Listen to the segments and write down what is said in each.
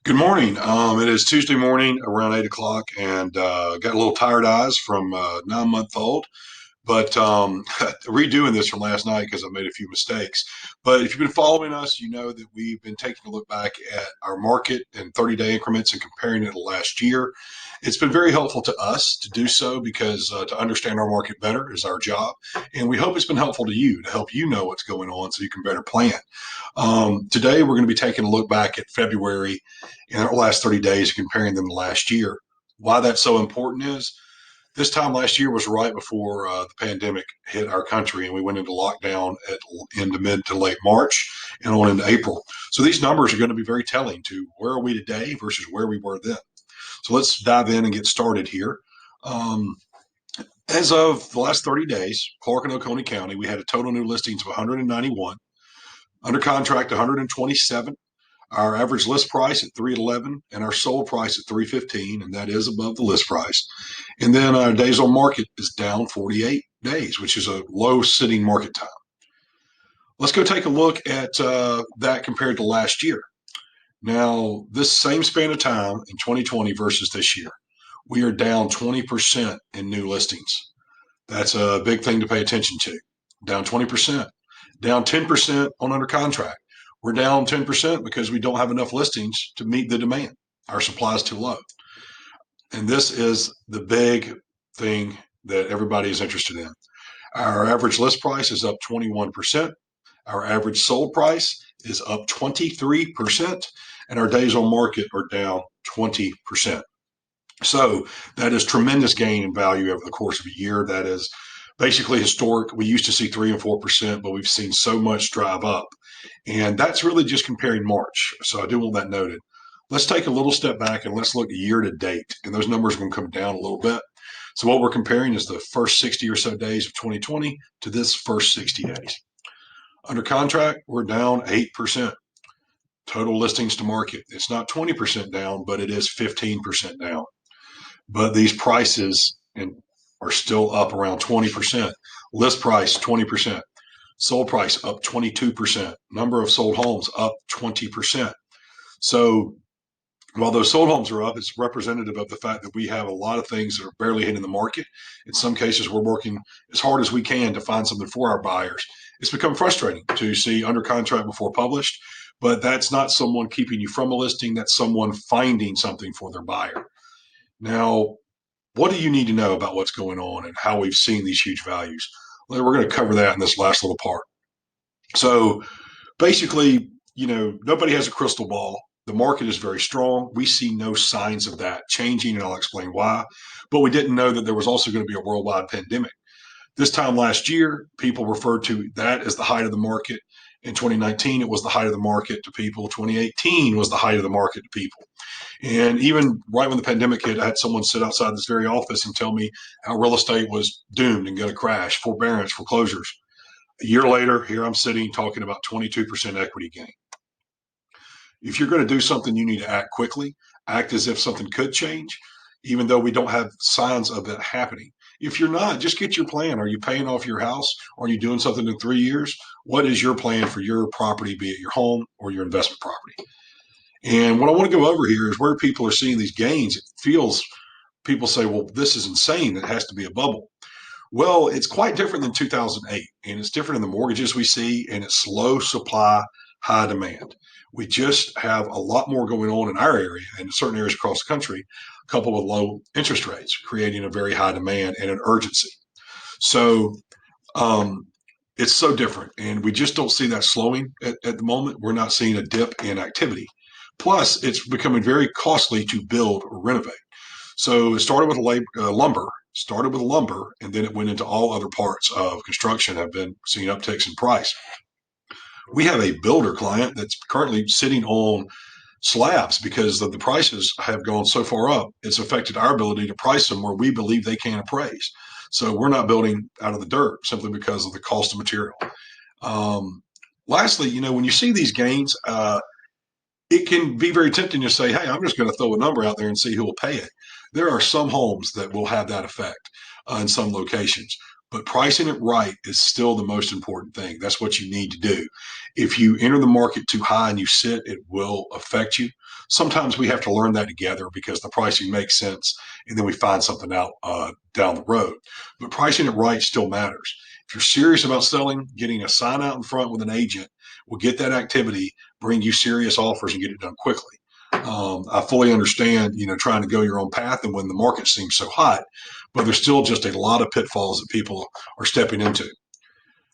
Good morning. It is Tuesday morning around 8 o'clock, and got a little tired eyes from 9 month old. But redoing this from last night because I made a few mistakes. But if you've been following us, you know that we've been taking a look back at our market in 30-day increments and comparing it to last year. It's been very helpful to us to do so because to understand our market better is our job. And we hope it's been helpful to you to help you know what's going on so you can better plan. Today, we're going to be taking a look back at February in our last 30 days, comparing them to last year. Why that's so important is this time last year was right before the pandemic hit our country, and we went into lockdown into mid to late March and on into April. So these numbers are going to be very telling to where are we today versus where we were then. So let's dive in and get started here. Um, as of the last 30 days, Clark and Oconee County, we had a total new listings of 191, under contract 127. Our average list price at 311 and our sold price at 315, and that is above the list price. And then our days on market is down 48 days, which is a low sitting market time. Let's go take a look at that compared to last year. Now, this same span of time in 2020 versus this year, we are down 20% in new listings. That's a big thing to pay attention to. Down 20%, down 10% on under contract. We're down 10% because we don't have enough listings to meet the demand. Our supply is too low. And this is the big thing that everybody is interested in. Our average list price is up 21%. Our average sold price is up 23%. And our days on market are down 20%. So that is tremendous gain in value over the course of a year. That is basically historic. We used to see 3 and 4%, but we've seen so much drive up. And that's really just comparing March. So I do want that noted. Let's take a little step back and let's look year to date. And those numbers are going to come down a little bit. So what we're comparing is the first 60 or so days of 2020 to this first 60 days. Under contract, we're down 8%. Total listings to market, it's not 20% down, but it is 15% down. But these prices are still up around 20%. List price, 20%. Sold price up 22%. Number of sold homes up 20%. So while those sold homes are up, it's representative of the fact that we have a lot of things that are barely hitting the market. In some cases, we're working as hard as we can to find something for our buyers. It's become frustrating to see under contract before published, but that's not someone keeping you from a listing. That's someone finding something for their buyer. Now, what do you need to know about what's going on and how we've seen these huge values? Well, we're going to cover that in this last little part. So basically, nobody has a crystal ball. The market is very strong. We see no signs of that changing, and I'll explain why. But we didn't know that there was also going to be a worldwide pandemic. This time last year, people referred to that as the height of the market. In 2019, it was the height of the market to people. 2018 was the height of the market to people. And even right when the pandemic hit, I had someone sit outside this very office and tell me how real estate was doomed and going to crash, forbearance, foreclosures. A year later, here I'm sitting talking about 22% equity gain. If you're going to do something, you need to act quickly, act as if something could change, even though we don't have signs of that happening. If you're not, just get your plan. Are you paying off your house? Are you doing something in 3 years? What is your plan for your property, be it your home or your investment property? And what I want to go over here is where people are seeing these gains. It feels people say, well, this is insane. It has to be a bubble. Well, it's quite different than 2008, and it's different in the mortgages we see, and it's low supply, high demand. We just have a lot more going on in our area and in certain areas across the country, coupled with low interest rates, creating a very high demand and an urgency. So it's so different, and we just don't see that slowing at the moment. We're not seeing a dip in activity. Plus, it's becoming very costly to build or renovate. So it started with lumber, and then it went into all other parts of construction have been seeing upticks in price. We have a builder client that's currently sitting on slabs because the prices have gone so far up. It's affected our ability to price them where we believe they can appraise. So we're not building out of the dirt simply because of the cost of material. Lastly, when you see these gains, it can be very tempting to say, hey, I'm just going to throw a number out there and see who will pay it. There are some homes that will have that effect in some locations. but pricing it right is still the most important thing. That's what you need to do. If you enter the market too high and you sit, it will affect you. Sometimes we have to learn that together because the pricing makes sense and then we find something out down the road. But pricing it right still matters. If you're serious about selling, getting a sign out in front with an agent will get that activity, bring you serious offers, and get it done quickly. I fully understand, trying to go your own path and when the market seems so hot, but there's still just a lot of pitfalls that people are stepping into.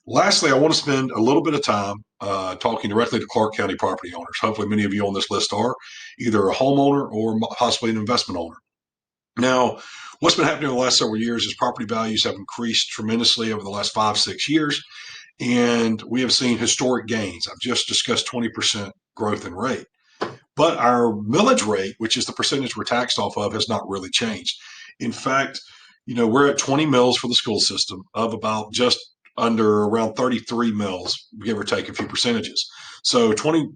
Lastly, I want to spend a little bit of time talking directly to Clark County property owners. Hopefully, many of you on this list are either a homeowner or possibly an investment owner. Now, what's been happening in the last several years is property values have increased tremendously over the last 5, 6 years, and we have seen historic gains. I've just discussed 20% growth in rate. But our millage rate, which is the percentage we're taxed off of, has not really changed. In fact, we're at 20 mills for the school system of about just under around 33 mills, give or take a few percentages. So 20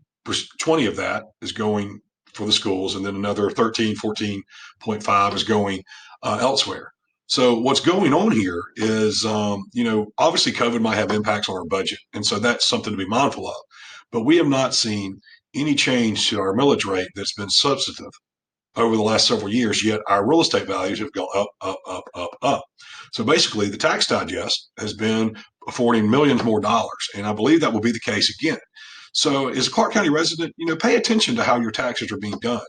of that is going for the schools, and then another 13, 14.5 is going elsewhere. So what's going on here is, obviously COVID might have impacts on our budget. And so that's something to be mindful of. But we have not seen any change to our millage rate that's been substantive over the last several years, yet our real estate values have gone up, up, up, up, up. So basically, the tax digest has been affording millions more dollars, and I believe that will be the case again. So as a Clark County resident, pay attention to how your taxes are being done.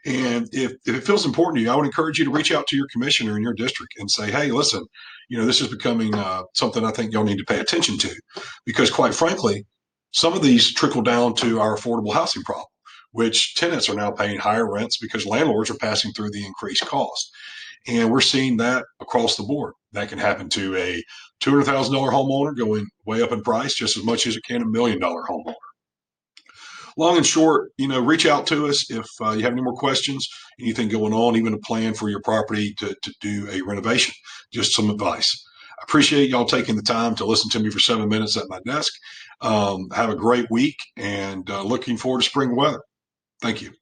And if it feels important to you, I would encourage you to reach out to your commissioner in your district and say, hey, listen, this is becoming something I think y'all need to pay attention to. Because quite frankly, some of these trickle down to our affordable housing problem, which tenants are now paying higher rents because landlords are passing through the increased cost. And we're seeing that across the board. That can happen to a $200,000 homeowner going way up in price just as much as it can a $1 million homeowner. Long and short, reach out to us if you have any more questions, anything going on, even a plan for your property to do a renovation, just some advice. I appreciate y'all taking the time to listen to me for 7 minutes at my desk. Have a great week and looking forward to spring weather. Thank you.